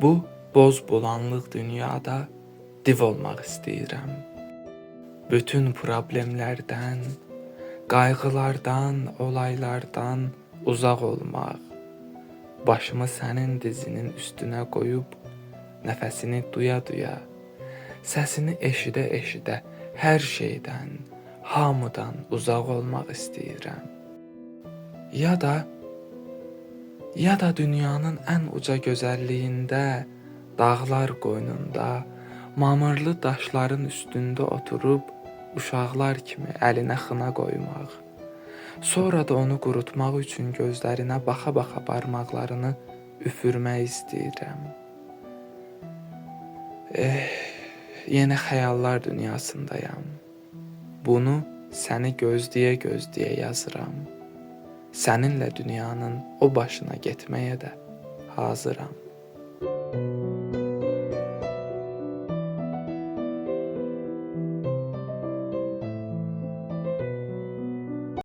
Bu boz bulanlıq dünyada div olmaq istəyirəm. Bütün problemlərdən, qayğılardan, olaylardan uzaq olmaq. Başımı sənin dizinin üstünə qoyub, nəfəsini duya-duya, səsini eşidə-eşidə hər şeydən, hamıdan uzaq olmaq istəyirəm. Ya da dünyanın ən uca gözəlliyində, dağlar qoynunda, mamırlı daşların üstündə oturub, uşaqlar kimi əlinə xına qoymaq. Sonra da onu qurutmaq üçün gözlərinə baxa-baxa barmaqlarını üfürmək istəyirəm. Yenə xəyallar dünyasındayam. Bunu səni gözləyə-gözləyə yazıram. Səninlə dünyanın o başına getməyə də hazıram.